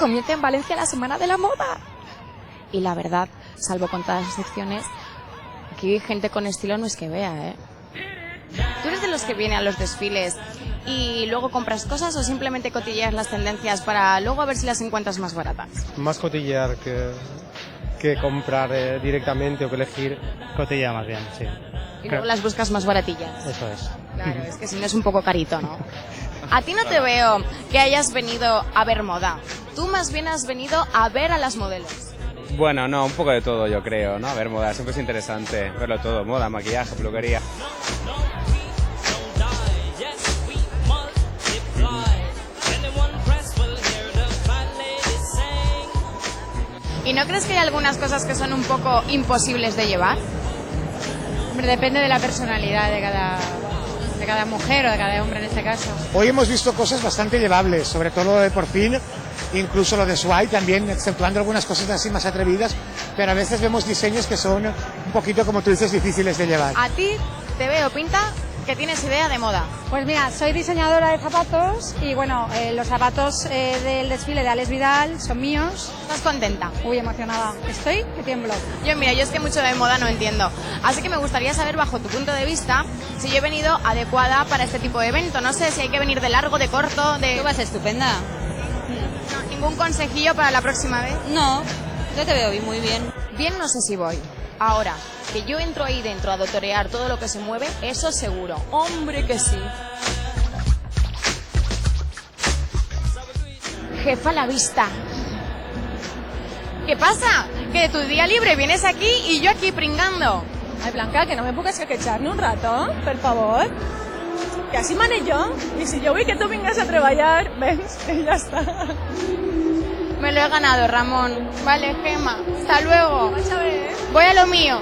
comienza en Valencia la Semana de la Moda. Y la verdad, salvo con todas las excepciones, aquí gente con estilo no es que vea, ¿eh? ¿Tú eres de los que viene a los desfiles y luego compras cosas o simplemente cotilleas las tendencias para luego a ver si las encuentras más baratas? Más cotillear que comprar directamente o que elegir. Cotilla más bien, sí. Y luego las buscas más baratillas. Eso es. Claro, es que si no es un poco carito, ¿no? A ti no te veo que hayas venido a ver moda. Tú más bien has venido a ver a las modelos. Bueno, no, un poco de todo yo creo, ¿no? A ver, moda, siempre es interesante verlo todo, moda, maquillaje, peluquería. ¿Y no crees que hay algunas cosas que son un poco imposibles de llevar? Hombre, depende de la personalidad de cada mujer o de cada hombre en este caso. Hoy hemos visto cosas bastante llevables, sobre todo lo de Por Fin, incluso lo de Swai también, exceptuando algunas cosas así más atrevidas, pero a veces vemos diseños que son un poquito, como tú dices, difíciles de llevar. A ti te veo pinta que tienes idea de moda. Pues mira, soy diseñadora de zapatos y bueno, los zapatos del desfile de Alex Vidal son míos. ¿Estás contenta? Muy emocionada. Estoy que tiemblo. Yo es que mucho de moda no entiendo. Así que me gustaría saber, bajo tu punto de vista, si yo he venido adecuada para este tipo de evento. No sé si hay que venir de largo, de corto, de... Tú vas estupenda. No, ¿ningún consejillo para la próxima vez? No, yo te veo muy bien. Bien, no sé si voy. Ahora, que yo entro ahí dentro a dotorear todo lo que se mueve, eso seguro. ¡Hombre que sí! Jefa a la vista. ¿Qué pasa? Que de tu día libre vienes aquí y yo aquí pringando. Ai, Blanca, que no me pugues queixar-ne un rato, per favor? Que així mane jo, i si jo vull que tu vingues a treballar, vens, i ja està. Me lo he ganado, Ramón. Vale, Gema. Hasta luego. Vaig a ver, ¿eh? Voy a lo mío.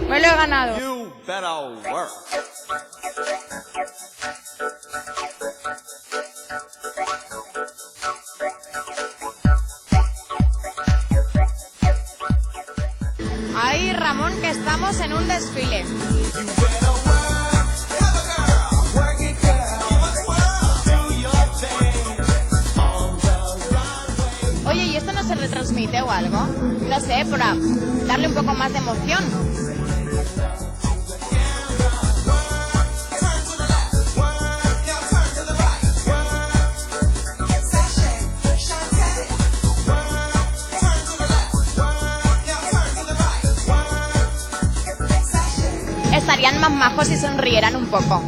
Me lo he ganado. You better work. Ahí, Ramón, que estamos en un desfile. Oye, ¿y esto no se retransmite o algo? No sé, para darle un poco más de emoción. Estarían más majos si sonrieran un poco.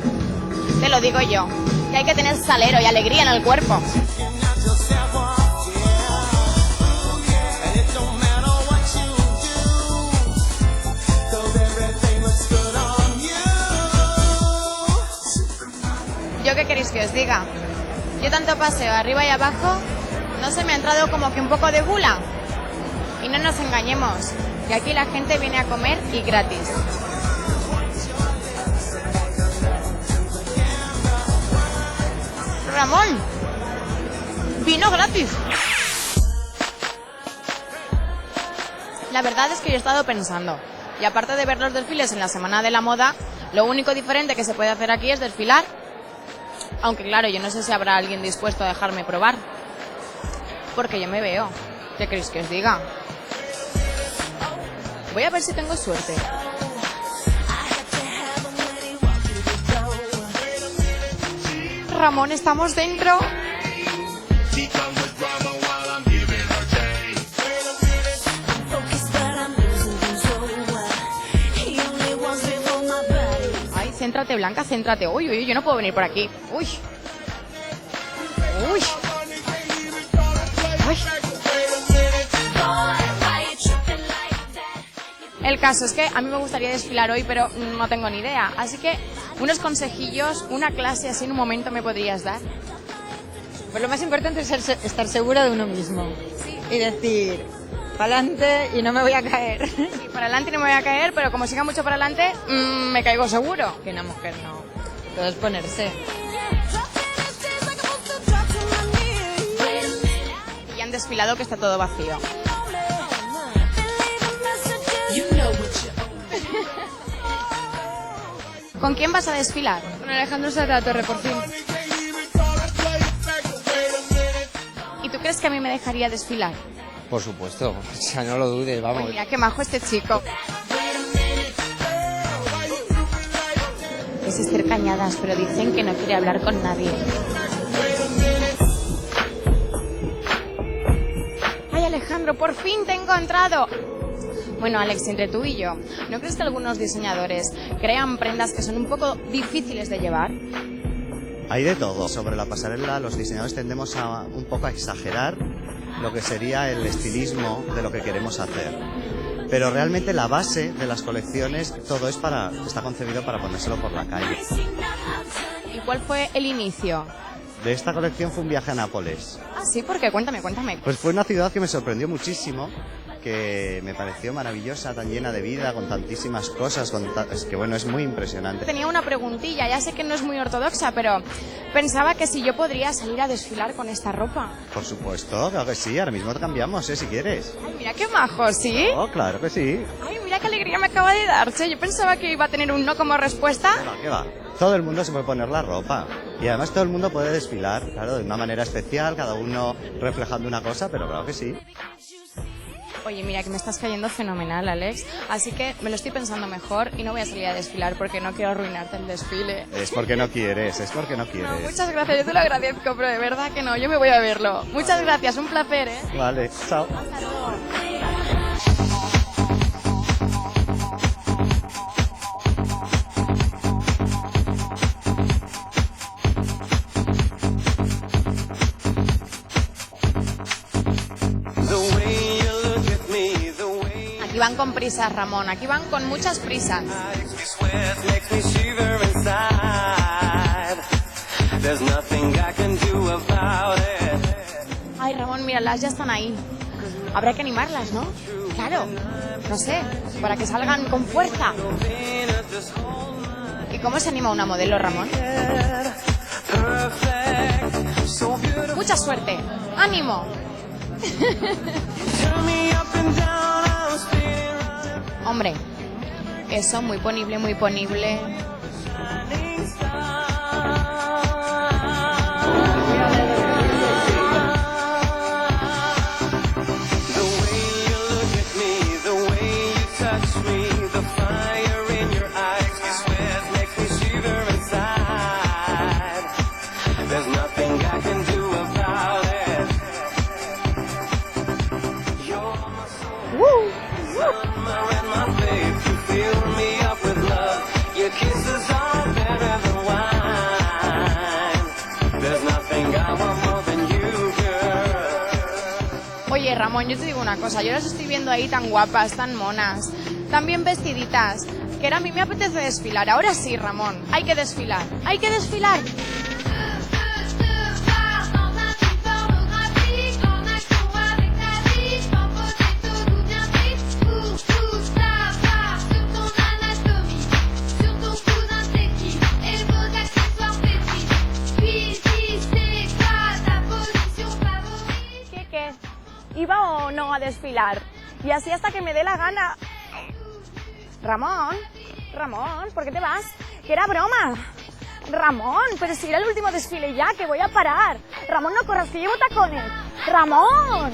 Te lo digo yo, que hay que tener salero y alegría en el cuerpo. ¿Yo qué queréis que os diga? Yo tanto paseo arriba y abajo, no se me ha entrado como que un poco de gula. Y no nos engañemos, que aquí la gente viene a comer y gratis. Ramón, vino gratis. La verdad es que yo he estado pensando, y aparte de ver los desfiles en la Semana de la Moda, lo único diferente que se puede hacer aquí es desfilar. Aunque claro, yo no sé si habrá alguien dispuesto a dejarme probar. Porque yo me veo. ¿Qué queréis que os diga? Voy a ver si tengo suerte. Ramón, ¿estamos dentro? Ay, céntrate, Blanca, céntrate. Uy, uy, yo no puedo venir por aquí. Uy. Uy. Uy. El caso es que a mí me gustaría desfilar hoy, pero no tengo ni idea. Así que unos consejillos, una clase así en un momento me podrías dar. Pues lo más importante es estar segura de uno mismo. Sí. Y decir, para adelante y no me voy a caer. Sí, para adelante no me voy a caer, pero como siga mucho para adelante, me caigo seguro. Que una mujer no. Todo es ponerse. Y han desfilado que está todo vacío. ¿Con quién vas a desfilar? Con Alejandro Sanz de la Torre, Por Fin. ¿Y tú crees que a mí me dejaría desfilar? Por supuesto, o sea, no lo dudes, vamos. Ay, mira qué majo este chico. Es Esther Cañadas, pero dicen que no quiere hablar con nadie. ¡Ay, Alejandro, por fin te he encontrado! Bueno, Alex, entre tú y yo, ¿no crees que algunos diseñadores crean prendas que son un poco difíciles de llevar? Hay de todo. Sobre la pasarela, los diseñadores tendemos a un poco a exagerar lo que sería el estilismo de lo que queremos hacer. Pero realmente la base de las colecciones, todo está concebido para ponérselo por la calle. ¿Y cuál fue el inicio? De esta colección fue un viaje a Nápoles. Ah, sí, ¿por qué? Cuéntame. Pues fue una ciudad que me sorprendió muchísimo, que me pareció maravillosa, tan llena de vida, con tantísimas cosas, es que bueno, es muy impresionante. Tenía una preguntilla, ya sé que no es muy ortodoxa, pero pensaba que si yo podría salir a desfilar con esta ropa. Por supuesto, claro que sí, ahora mismo te cambiamos, si quieres. Ay, mira qué majo, ¿sí? Oh, claro que sí. Ay, mira qué alegría me acaba de dar, che. Yo pensaba que iba a tener un no como respuesta. ¿Qué va? Todo el mundo se puede poner la ropa y además todo el mundo puede desfilar, claro, de una manera especial, cada uno reflejando una cosa, pero claro que sí. Oye, mira, que me estás cayendo fenomenal, Alex. Así que me lo estoy pensando mejor y no voy a salir a desfilar porque no quiero arruinarte el desfile. Es porque no quieres. No, muchas gracias, yo te lo agradezco, pero de verdad que no, yo me voy a verlo. Muchas gracias, un placer, ¿eh? Vale, chao. Hasta luego. Aquí van con prisas, Ramón, aquí van con muchas prisas. Ay, Ramón, míralas, ya están ahí. Habrá que animarlas, ¿no? Claro, no sé, para que salgan con fuerza. ¿Y cómo se anima una modelo, Ramón? Mucha suerte, ánimo. Hombre, eso muy ponible, muy ponible. Oye, Ramón, yo te digo una cosa, yo las estoy viendo ahí tan guapas, tan monas, tan bien vestiditas, que ahora a mí me apetece desfilar. Ahora sí, Ramón, hay que desfilar, hay que desfilar. ¿Iba o no a desfilar? Y así hasta que me dé la gana. Ramón, ¿por qué te vas? Que era broma. Ramón, pero si era el último desfile ya, que voy a parar. Ramón, no corras, que llevo tacones. Ramón.